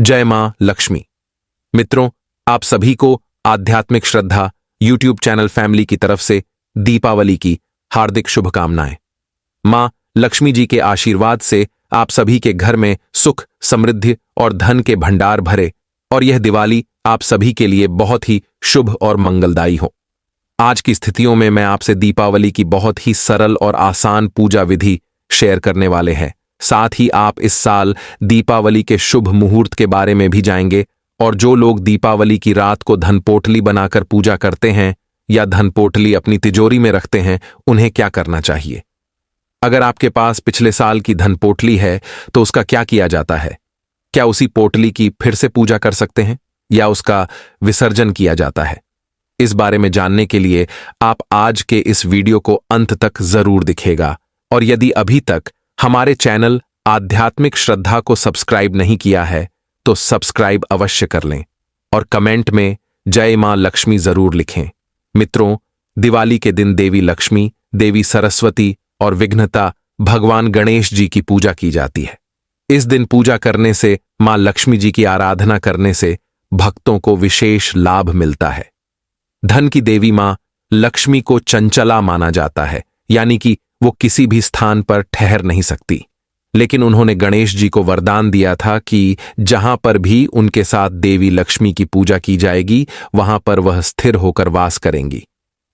जय मां लक्ष्मी। मित्रों, आप सभी को आध्यात्मिक श्रद्धा यूट्यूब चैनल फैमिली की तरफ से दीपावली की हार्दिक शुभकामनाएं। मां लक्ष्मी जी के आशीर्वाद से आप सभी के घर में सुख, समृद्धि और धन के भंडार भरे और यह दिवाली आप सभी के लिए बहुत ही शुभ और मंगलदायी हो। आज की स्थितियों में मैं आपसे दीपावली की बहुत ही सरल और आसान पूजा विधि शेयर करने वाले हैं। साथ ही आप इस साल दीपावली के शुभ मुहूर्त के बारे में भी जानेंगे और जो लोग दीपावली की रात को धनपोटली बनाकर पूजा करते हैं या धनपोटली अपनी तिजोरी में रखते हैं, उन्हें क्या करना चाहिए। अगर आपके पास पिछले साल की धनपोटली है तो उसका क्या किया जाता है। क्या उसी पोटली की फिर से पूजा कर सकते हैं या उसका विसर्जन किया जाता है। इस बारे में जानने के लिए आप आज के इस वीडियो को अंत तक जरूर दिखेगा। और यदि अभी तक हमारे चैनल आध्यात्मिक श्रद्धा को सब्सक्राइब नहीं किया है तो सब्सक्राइब अवश्य कर लें और कमेंट में जय मां लक्ष्मी जरूर लिखें। मित्रों, दिवाली के दिन देवी लक्ष्मी, देवी सरस्वती और विघ्नता भगवान गणेश जी की पूजा की जाती है। इस दिन पूजा करने से, मां लक्ष्मी जी की आराधना करने से भक्तों को विशेष लाभ मिलता है। धन की देवी मां लक्ष्मी को चंचला माना जाता है, यानी कि वो किसी भी स्थान पर ठहर नहीं सकती। लेकिन उन्होंने गणेश जी को वरदान दिया था कि जहां पर भी उनके साथ देवी लक्ष्मी की पूजा की जाएगी वहां पर वह स्थिर होकर वास करेंगी।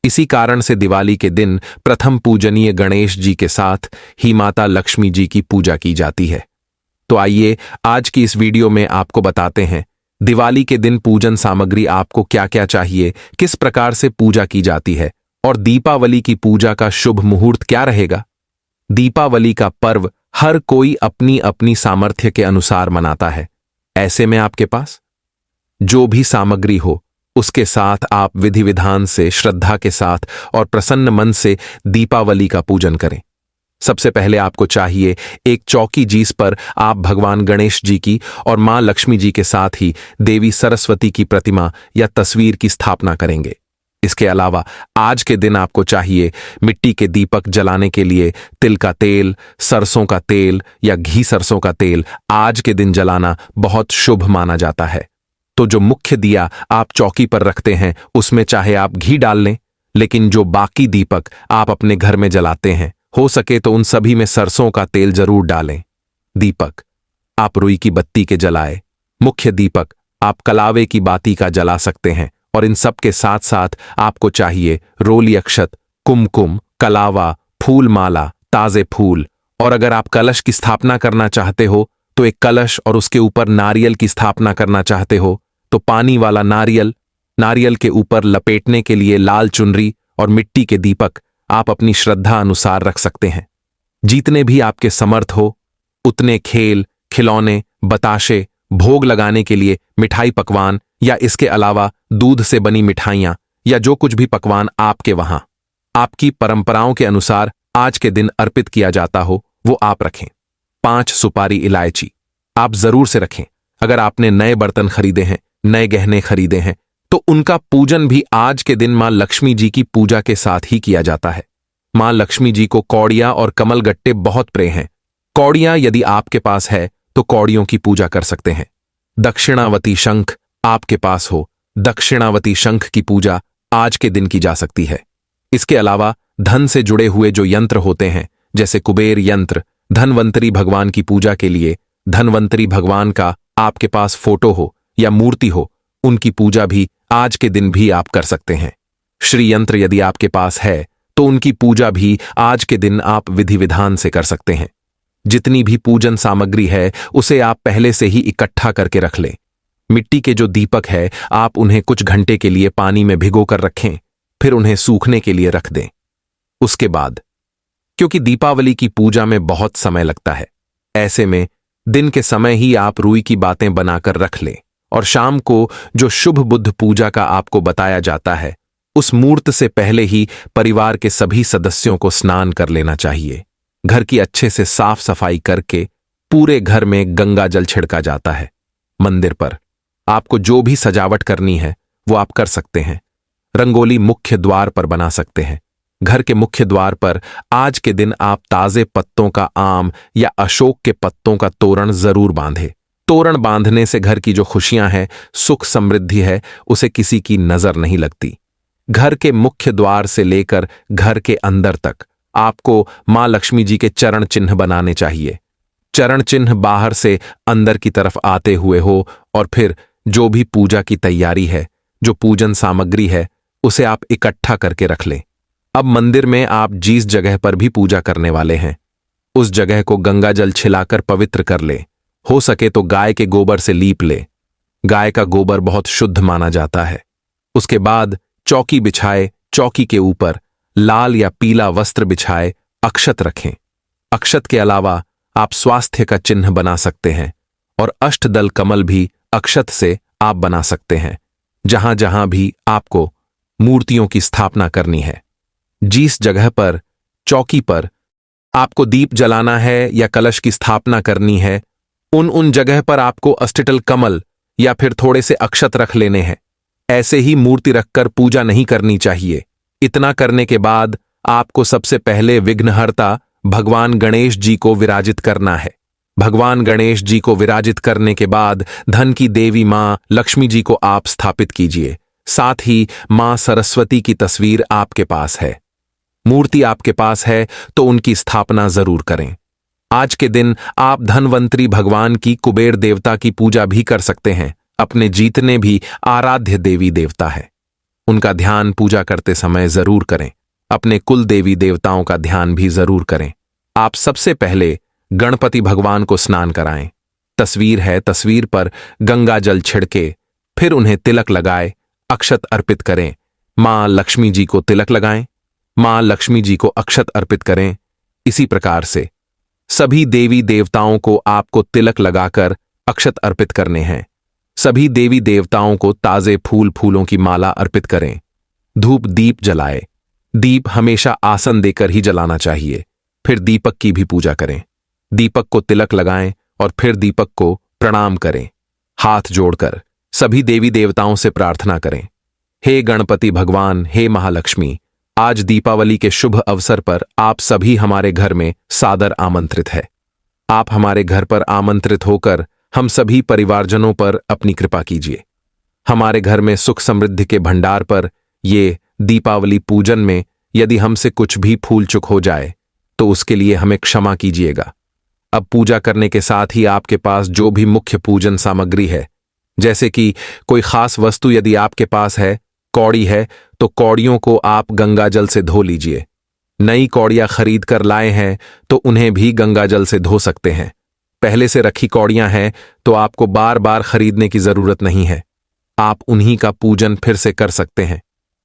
इसी कारण से दिवाली के दिन प्रथम पूजनीय गणेश जी के साथ ही माता लक्ष्मी जी की पूजा की जाती है। तो आइए आज की इस वीडियो में आपको बताते हैं दिवाली के दिन पूजन सामग्री आपको क्या क्या चाहिए, किस प्रकार से पूजा की जाती है और दीपावली की पूजा का शुभ मुहूर्त क्या रहेगा। दीपावली का पर्व हर कोई अपनी अपनी सामर्थ्य के अनुसार मनाता है। ऐसे में आपके पास जो भी सामग्री हो उसके साथ आप विधि विधान से, श्रद्धा के साथ और प्रसन्न मन से दीपावली का पूजन करें। सबसे पहले आपको चाहिए एक चौकी, जिस पर आप भगवान गणेश जी की और मां लक्ष्मी जी के साथ ही देवी सरस्वती की प्रतिमा या तस्वीर की स्थापना करेंगे। इसके अलावा आज के दिन आपको चाहिए मिट्टी के दीपक जलाने के लिए तिल का तेल, सरसों का तेल या घी सरसों का तेल आज के दिन जलाना बहुत शुभ माना जाता है। तो जो मुख्य दिया आप चौकी पर रखते हैं उसमें चाहे आप घी डाल लें, लेकिन जो बाकी दीपक आप अपने घर में जलाते हैं हो सके तो उन सभी में सरसों का तेल जरूर डालें। दीपक आप रुई की बत्ती के जलाए, मुख्य दीपक आप कलावे की बाती का जला सकते हैं। और इन सब के साथ साथ आपको चाहिए रोली अक्षत, कुमकुम, कलावा, फूल माला, ताजे फूल। और अगर आप कलश की स्थापना करना चाहते हो तो एक कलश और उसके ऊपर नारियल की स्थापना करना चाहते हो तो पानी वाला नारियल, नारियल के ऊपर लपेटने के लिए लाल चुनरी और मिट्टी के दीपक आप अपनी श्रद्धा अनुसार रख सकते हैं। जितने भी आपके समर्थ हो उतने खेल, खिलौने, बताशे, भोग लगाने के लिए मिठाई पकवान या इसके अलावा दूध से बनी मिठाइयां या जो कुछ भी पकवान आपके वहां आपकी परंपराओं के अनुसार आज के दिन अर्पित किया जाता हो वो आप रखें। 5 सुपारी इलायची आप जरूर से रखें। अगर आपने नए बर्तन खरीदे हैं, नए गहने खरीदे हैं तो उनका पूजन भी आज के दिन मां लक्ष्मी जी की पूजा के साथ ही किया जाता है। मां लक्ष्मी जी को कौड़ियां और कमलगट्टे बहुत प्रिय हैं। कौड़ियां यदि आपके पास है तो कौड़ियों की पूजा कर सकते हैं। दक्षिणावती शंख आपके पास हो, दक्षिणावती शंख की पूजा आज के दिन की जा सकती है। इसके अलावा धन से जुड़े हुए जो यंत्र होते हैं जैसे कुबेर यंत्र, धनवंतरी भगवान की पूजा के लिए धनवंतरी भगवान का आपके पास फोटो हो या मूर्ति हो, उनकी पूजा भी आज के दिन भी आप कर सकते हैं। श्री यंत्र यदि आपके पास है तो उनकी पूजा भी आज के दिन आप विधि विधान से कर सकते हैं। जितनी भी पूजन सामग्री है उसे आप पहले से ही इकट्ठा करके रख लें। मिट्टी के जो दीपक है आप उन्हें कुछ घंटे के लिए पानी में भिगो कर रखें, फिर उन्हें सूखने के लिए रख दें। उसके बाद, क्योंकि दीपावली की पूजा में बहुत समय लगता है, ऐसे में दिन के समय ही आप रुई की बातें बनाकर रख लें और शाम को जो शुभ बुद्ध पूजा का आपको बताया जाता है उस मुहूर्त से पहले ही परिवार के सभी सदस्यों को स्नान कर लेना चाहिए। घर की अच्छे से साफ सफाई करके पूरे घर में गंगा जल छिड़का जाता है। मंदिर पर आपको जो भी सजावट करनी है वो आप कर सकते हैं। रंगोली मुख्य द्वार पर बना सकते हैं। घर के मुख्य द्वार पर आज के दिन आप ताजे पत्तों का आम या अशोक के पत्तों का तोरण जरूर बांधें। तोरण बांधने से घर की जो खुशियां हैं, सुख समृद्धि है, उसे किसी की नजर नहीं लगती। घर के मुख्य द्वार से लेकर घर के अंदर तक आपको मां लक्ष्मी जी के चरण चिन्ह बनाने चाहिए। चरण चिन्ह बाहर से अंदर की तरफ आते हुए हो, और फिर जो भी पूजा की तैयारी है, जो पूजन सामग्री है, उसे आप इकट्ठा करके रख लें। अब मंदिर में आप जिस जगह पर भी पूजा करने वाले हैं, उस जगह को गंगा जल छिलाकर पवित्र कर ले। हो सके तो गाय के गोबर से लीप ले। गाय का गोबर बहुत शुद्ध माना जाता है। उसके बाद चौकी बिछाए, चौकी के ऊपर लाल या पीला वस्त्र बिछाए अक्षत रखें। अक्षत के अलावा आप स्वास्थ्य का चिन्ह बना सकते हैं, और अष्टदल कमल भी अक्षत से आप बना सकते हैं। जहां जहां भी आपको मूर्तियों की स्थापना करनी है, जिस जगह पर चौकी पर आपको दीप जलाना है या कलश की स्थापना करनी है, उन जगह पर आपको अष्टदल कमल या फिर थोड़े से अक्षत रख लेने हैं। ऐसे ही मूर्ति रखकर पूजा नहीं करनी चाहिए। इतना करने के बाद आपको सबसे पहले विघ्नहर्ता भगवान गणेश जी को विराजित करना है। भगवान गणेश जी को विराजित करने के बाद धन की देवी मां लक्ष्मी जी को आप स्थापित कीजिए। साथ ही मां सरस्वती की तस्वीर आपके पास है, मूर्ति आपके पास है, तो उनकी स्थापना जरूर करें। आज के दिन आप धनवंतरी भगवान की, कुबेर देवता की पूजा भी कर सकते हैं। अपने जितने भी आराध्य देवी देवता है, उनका ध्यान पूजा करते समय जरूर करें। अपने कुल देवी देवताओं का ध्यान भी जरूर करें। आप सबसे पहले गणपति भगवान को स्नान कराएं। तस्वीर है, तस्वीर पर गंगा जल छिड़के, फिर उन्हें तिलक लगाए, अक्षत अर्पित करें। मां लक्ष्मी जी को तिलक लगाएं, मां लक्ष्मी जी को अक्षत अर्पित करें। इसी प्रकार से सभी देवी देवताओं को आपको तिलक लगाकर अक्षत अर्पित करने हैं। सभी देवी देवताओं को ताजे फूलों की माला अर्पित करें। धूप दीप जलाए। दीप हमेशा आसन देकर ही जलाना चाहिए। फिर दीपक की भी पूजा करें। दीपक को तिलक लगाएं और फिर दीपक को प्रणाम करें। हाथ जोड़कर सभी देवी देवताओं से प्रार्थना करें, हे गणपति भगवान, हे महालक्ष्मी, आज दीपावली के शुभ अवसर पर आप सभी हमारे घर में सादर आमंत्रित है। आप हमारे घर पर आमंत्रित होकर हम सभी परिवारजनों पर अपनी कृपा कीजिए। हमारे घर में सुख समृद्धि के भंडार पर ये दीपावली पूजन में यदि हमसे कुछ भी भूल चूक हो जाए तो उसके लिए हमें क्षमा कीजिएगा। अब पूजा करने के साथ ही आपके पास जो भी मुख्य पूजन सामग्री है, जैसे कि कोई खास वस्तु यदि आपके पास है, कौड़ी है, तो कौड़ियों को आप गंगा जल से धो लीजिए। नई कौड़ियां खरीद कर लाए हैं तो उन्हें भी गंगा जल से धो सकते हैं। पहले से रखी कौड़ियां हैं तो आपको बार बार खरीदने की जरूरत नहीं है। आप उन्हीं का पूजन फिर से कर सकते हैं।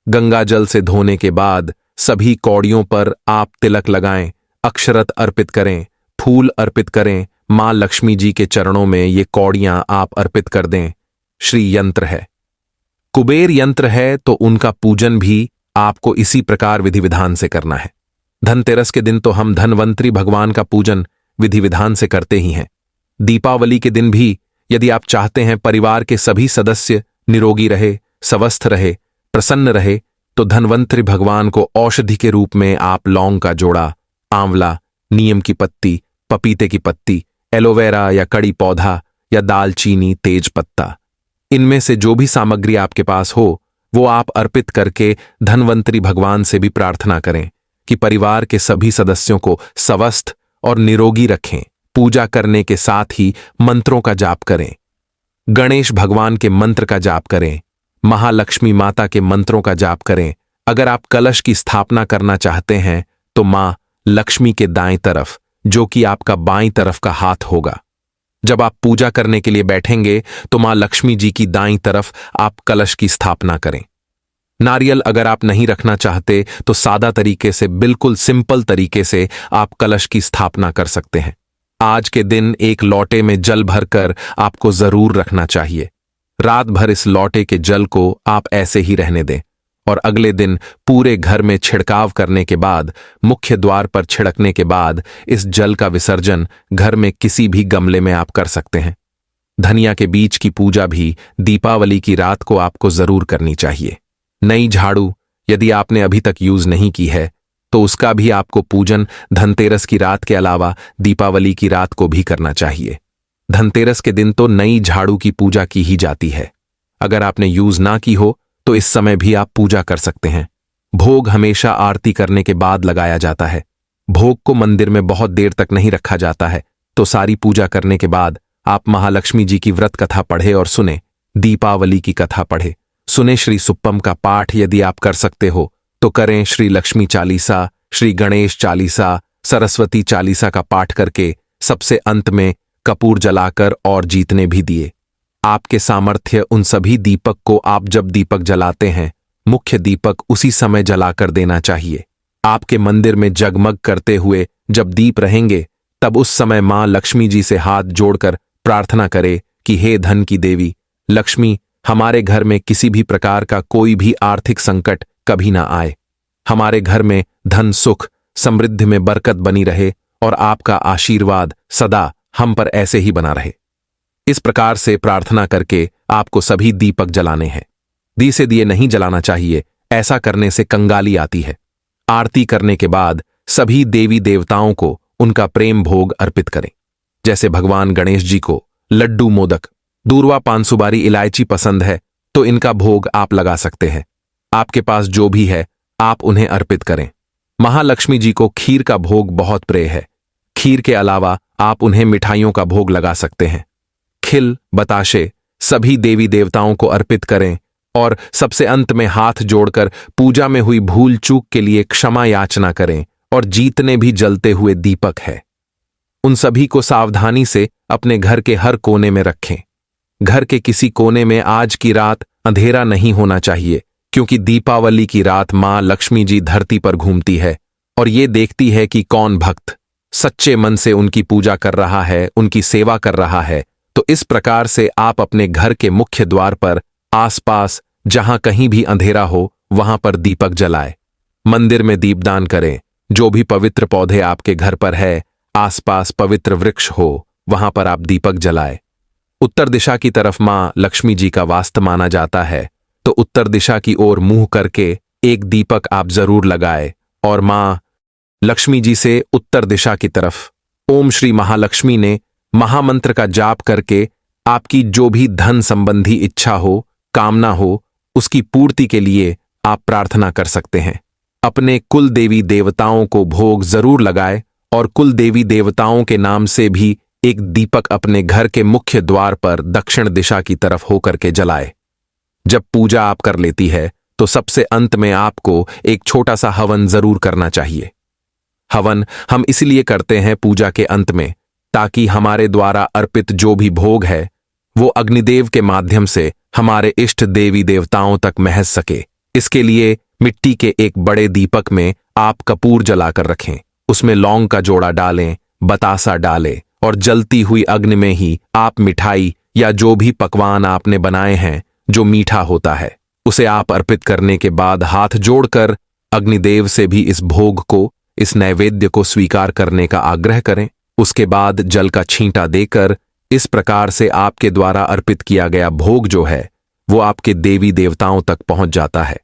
गंगा जल से धोने के बाद सभी कौड़ियों पर आप तिलक लगाएं, अक्षरत अर्पित करें, फूल अर्पित करें। मां लक्ष्मी जी के चरणों में ये कौड़ियां आप अर्पित कर दें। श्री यंत्र है, कुबेर यंत्र है, तो उनका पूजन भी आपको इसी प्रकार विधि विधान से करना है। धनतेरस के दिन तो हम धनवंतरी भगवान का पूजन विधि विधान से करते ही हैं। दीपावली के दिन भी यदि आप चाहते हैं परिवार के सभी सदस्य निरोगी रहे, स्वस्थ रहे, प्रसन्न रहे, तो धनवंतरी भगवान को औषधि के रूप में आप लौंग का जोड़ा, आंवला, नीम की पत्ती, पपीते की पत्ती, एलोवेरा या कड़ी पौधा या दालचीनी, तेज पत्ता, इनमें से जो भी सामग्री आपके पास हो वो आप अर्पित करके धनवंतरी भगवान से भी प्रार्थना करें कि परिवार के सभी सदस्यों को स्वस्थ और निरोगी रखें। पूजा करने के साथ ही मंत्रों का जाप करें। गणेश भगवान के मंत्र का जाप करें, महालक्ष्मी माता के मंत्रों का जाप करें। अगर आप कलश की स्थापना करना चाहते हैं तो मां लक्ष्मी के दाईं तरफ, जो कि आपका बाईं तरफ का हाथ होगा, जब आप पूजा करने के लिए बैठेंगे तो मां लक्ष्मी जी की दाईं तरफ आप कलश की स्थापना करें। नारियल अगर आप नहीं रखना चाहते तो सादा तरीके से, बिल्कुल सिंपल तरीके से आप कलश की स्थापना कर सकते हैं। आज के दिन एक लोटे में जल भरकर आपको जरूर रखना चाहिए। रात भर इस लोटे के जल को आप ऐसे ही रहने दें और अगले दिन पूरे घर में छिड़काव करने के बाद, मुख्य द्वार पर छिड़कने के बाद इस जल का विसर्जन घर में किसी भी गमले में आप कर सकते हैं। धनिया के बीज की पूजा भी दीपावली की रात को आपको जरूर करनी चाहिए। नई झाड़ू यदि आपने अभी तक यूज नहीं की है तो उसका भी आपको पूजन धनतेरस की रात के अलावा दीपावली की रात को भी करना चाहिए। धनतेरस के दिन तो नई झाड़ू की पूजा की ही जाती है। अगर आपने यूज ना की हो तो इस समय भी आप पूजा कर सकते हैं। भोग हमेशा आरती करने के बाद लगाया जाता है। भोग को मंदिर में बहुत देर तक नहीं रखा जाता है, तो सारी पूजा करने के बाद आप महालक्ष्मी जी की व्रत कथा पढ़े और सुने, दीपावली की कथा पढ़े, सुने श्री सुप्पम का पाठ यदि आप कर सकते हो तो करें। श्री लक्ष्मी चालीसा, श्री गणेश चालीसा, सरस्वती चालीसा का पाठ करके सबसे अंत में कपूर जलाकर और जीतने भी दिए। आपके सामर्थ्य उन सभी दीपक को आप जब दीपक जलाते हैं, मुख्य दीपक उसी समय जलाकर देना चाहिए। आपके मंदिर में जगमग करते हुए जब दीप रहेंगे तब उस समय मां लक्ष्मी जी से हाथ जोड़कर प्रार्थना करे कि हे धन की देवी लक्ष्मी, हमारे घर में किसी भी प्रकार का कोई भी आर्थिक संकट कभी ना आए। हमारे घर में धन, सुख, समृद्धि में बरकत बनी रहे और आपका आशीर्वाद सदा हम पर ऐसे ही बना रहे। इस प्रकार से प्रार्थना करके आपको सभी दीपक जलाने हैं। दी से दिए नहीं जलाना चाहिए, ऐसा करने से कंगाली आती है। आरती करने के बाद सभी देवी देवताओं को उनका प्रेम भोग अर्पित करें। जैसे भगवान गणेश जी को लड्डू, मोदक, दूर्वा, पान सुपारी, इलायची पसंद है तो इनका भोग आप लगा सकते हैं। आपके पास जो भी है आप उन्हें अर्पित करें। महालक्ष्मी जी को खीर का भोग बहुत प्रिय है। खीर के अलावा आप उन्हें मिठाइयों का भोग लगा सकते हैं। खिल, बताशे सभी देवी देवताओं को अर्पित करें और सबसे अंत में हाथ जोड़कर पूजा में हुई भूल चूक के लिए क्षमा याचना करें। और जीतने भी जलते हुए दीपक है, उन सभी को सावधानी से अपने घर के हर कोने में रखें। घर के किसी कोने में आज की रात अंधेरा नहीं होना चाहिए, क्योंकि दीपावली की रात मां लक्ष्मी जी धरती पर घूमती है और ये देखती है कि कौन भक्त सच्चे मन से उनकी पूजा कर रहा है, उनकी सेवा कर रहा है। तो इस प्रकार से आप अपने घर के मुख्य द्वार पर आसपास जहां कहीं भी अंधेरा हो वहां पर दीपक जलाए। मंदिर में दीपदान करें। जो भी पवित्र पौधे आपके घर पर है, आसपास पवित्र वृक्ष हो, वहां पर आप दीपक जलाए। उत्तर दिशा की तरफ मां लक्ष्मी जी का वास्त माना जाता है, तो उत्तर दिशा की ओर मुंह करके एक दीपक आप जरूर लगाए और मां लक्ष्मी जी से उत्तर दिशा की तरफ ओम श्री महालक्ष्मी ने महामंत्र का जाप करके आपकी जो भी धन संबंधी इच्छा हो, कामना हो, उसकी पूर्ति के लिए आप प्रार्थना कर सकते हैं। अपने कुल देवी देवताओं को भोग जरूर लगाए और कुल देवी देवताओं के नाम से भी एक दीपक अपने घर के मुख्य द्वार पर दक्षिण दिशा की तरफ होकर के जलाए। जब पूजा आप कर लेती है तो सबसे अंत में आपको एक छोटा सा हवन जरूर करना चाहिए। हवन हम इसलिए करते हैं पूजा के अंत में, ताकि हमारे द्वारा अर्पित जो भी भोग है वो अग्निदेव के माध्यम से हमारे इष्ट देवी देवताओं तक महक सके। इसके लिए मिट्टी के एक बड़े दीपक में आप कपूर जलाकर रखें, उसमें लौंग का जोड़ा डालें, बतासा डालें और जलती हुई अग्नि में ही आप मिठाई या जो भी पकवान आपने बनाए हैं जो मीठा होता है उसे आप अर्पित करने के बाद हाथ जोड़कर अग्निदेव से भी इस भोग को, इस नैवेद्य को स्वीकार करने का आग्रह करें। उसके बाद जल का छींटा देकर इस प्रकार से आपके द्वारा अर्पित किया गया भोग जो है वो आपके देवी देवताओं तक पहुंच जाता है।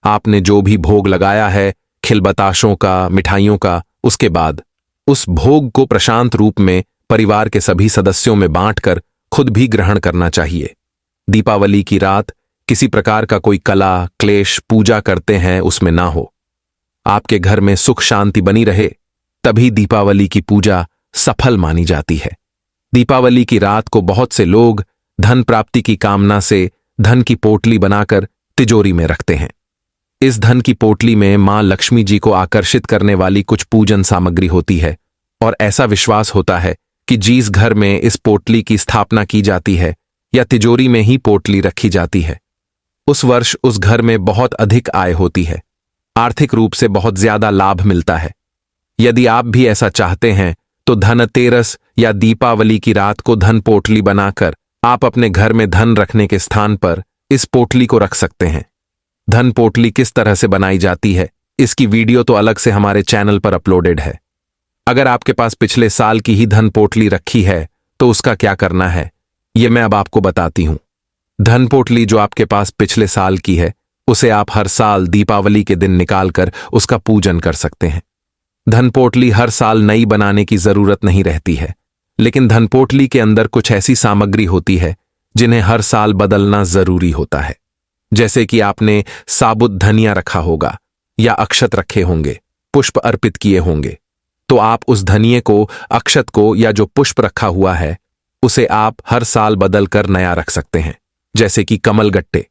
आपने जो भी भोग लगाया है खिलबताशों का, मिठाइयों का, उसके बाद उस भोग को प्रशांत रूप में परिवार के सभी सदस्यों में बांटकर खुद भी ग्रहण करना चाहिए। दीपावली की रात किसी प्रकार का कोई कला, क्लेश पूजा करते हैं उसमें ना हो। आपके घर में सुख शांति बनी रहे, तभी दीपावली की पूजा सफल मानी जाती है। दीपावली की रात को बहुत से लोग धन प्राप्ति की कामना से धन की पोटली बनाकर तिजोरी में रखते हैं। इस धन की पोटली में मां लक्ष्मी जी को आकर्षित करने वाली कुछ पूजन सामग्री होती है और ऐसा विश्वास होता है कि जिस घर में इस पोटली की स्थापना की जाती है या तिजोरी में ही पोटली रखी जाती है, उस वर्ष उस घर में बहुत अधिक आय होती है, आर्थिक रूप से बहुत ज्यादा लाभ मिलता है। यदि आप भी ऐसा चाहते हैं तो धनतेरस या दीपावली की रात को धन पोटली बनाकर आप अपने घर में धन रखने के स्थान पर इस पोटली को रख सकते हैं। धन पोटली किस तरह से बनाई जाती है इसकी वीडियो तो अलग से हमारे चैनल पर अपलोडेड है। अगर आपके पास पिछले साल की ही धन पोटली रखी है तो उसका क्या करना है ये मैं अब आपको बताती हूं। धन पोटली जो आपके पास पिछले साल की है उसे आप हर साल दीपावली के दिन निकालकर उसका पूजन कर सकते हैं। धन पोटली हर साल नई बनाने की जरूरत नहीं रहती है, लेकिन धनपोटली के अंदर कुछ ऐसी सामग्री होती है जिन्हें हर साल बदलना जरूरी होता है। जैसे कि आपने साबुत धनिया रखा होगा या अक्षत रखे होंगे, पुष्प अर्पित किए होंगे, तो आप उस धनिये को, अक्षत को या जो पुष्प रखा हुआ है उसे आप हर साल बदलकर नया रख सकते हैं। जैसे कि कमल गट्टे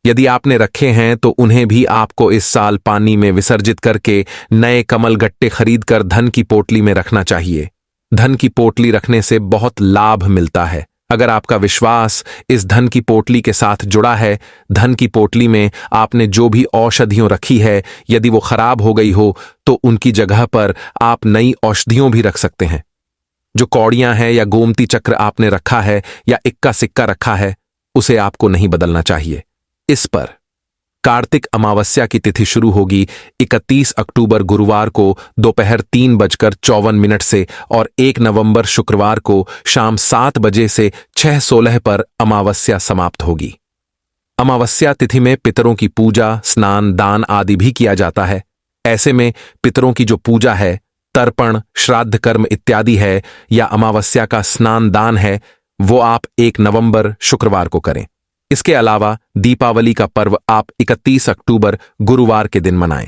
यदि आपने रखे हैं तो उन्हें भी आपको इस साल पानी में विसर्जित करके नए कमल गट्टे खरीदकर धन की पोटली में रखना चाहिए। धन की पोटली रखने से बहुत लाभ मिलता है। अगर आपका विश्वास इस धन की पोटली के साथ जुड़ा है, धन की पोटली में आपने जो भी औषधियों रखी है, यदि वो खराब हो गई हो तो उनकी जगह पर आप नई औषधियों भी रख सकते हैं। जो कौड़ियां हैं या गोमती चक्र आपने रखा है या इक्का सिक्का रखा है, उसे आपको नहीं बदलना चाहिए। इस पर कार्तिक अमावस्या की तिथि शुरू होगी 31 अक्टूबर गुरुवार को दोपहर 3:54 से और 1 नवंबर शुक्रवार को शाम 7 बजे से 6:16 पर अमावस्या समाप्त होगी। अमावस्या तिथि में पितरों की पूजा, स्नान, दान आदि भी किया जाता है। ऐसे में पितरों की जो पूजा है, तर्पण, श्राद्ध कर्म इत्यादि है या अमावस्या का स्नान दान है, वो आप 1 नवंबर शुक्रवार को करें। इसके अलावा दीपावली का पर्व आप 31 अक्टूबर गुरुवार के दिन मनाएं।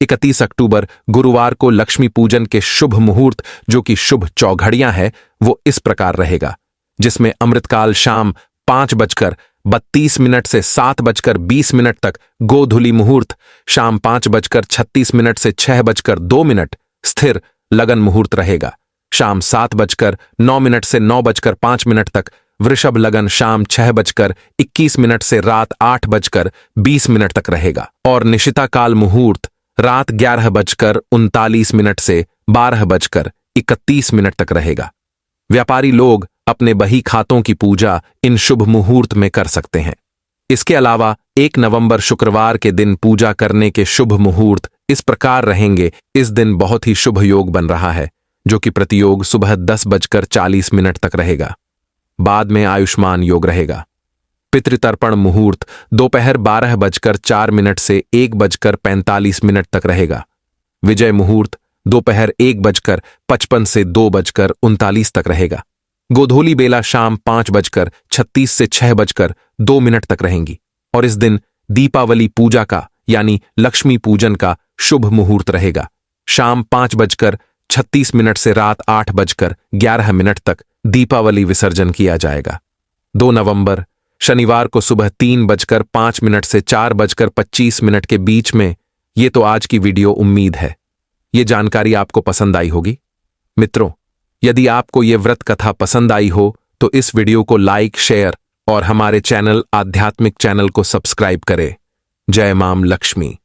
31 अक्टूबर गुरुवार को लक्ष्मी पूजन के शुभ मुहूर्त, जो कि शुभ चौघड़ियां है, वो इस प्रकार रहेगा, जिसमें अमृतकाल शाम 5:32 से 7:20 तक, गोधूली मुहूर्त शाम 5:36 से 6:02, स्थिर लगन मुहूर्त रहेगा शाम 7:09 से 9:05 तक, वृषभ लगन शाम 6:21 से रात 8:20 तक रहेगा और निशिता काल मुहूर्त रात 11:39 से 12:31 तक रहेगा। व्यापारी लोग अपने बही खातों की पूजा इन शुभ मुहूर्त में कर सकते हैं। इसके अलावा 1 नवंबर शुक्रवार के दिन पूजा करने के शुभ मुहूर्त इस प्रकार रहेंगे। इस दिन बहुत ही शुभ योग बन रहा है, जो कि प्रतियोग सुबह 10:40 तक रहेगा। बाद में आयुष्मान योग रहेगा। पितृतर्पण मुहूर्त दोपहर 12:04 से 1:45 तक रहेगा। विजय मुहूर्त दोपहर 1:55 से 2:39 तक रहेगा। गोधूली बेला शाम 5:36 से 6:02 तक रहेंगी और इस दिन दीपावली पूजा का यानी लक्ष्मी पूजन का शुभ मुहूर्त रहेगा। शाम 5:36 से रात 8:11 तक दीपावली विसर्जन किया जाएगा। 2 नवंबर शनिवार को सुबह 3:05 से 4:25 के बीच में। ये तो आज की वीडियो, उम्मीद है ये जानकारी आपको पसंद आई होगी। मित्रों, यदि आपको ये व्रत कथा पसंद आई हो तो इस वीडियो को लाइक, शेयर और हमारे चैनल आध्यात्मिक चैनल को सब्सक्राइब करें। जय मां लक्ष्मी।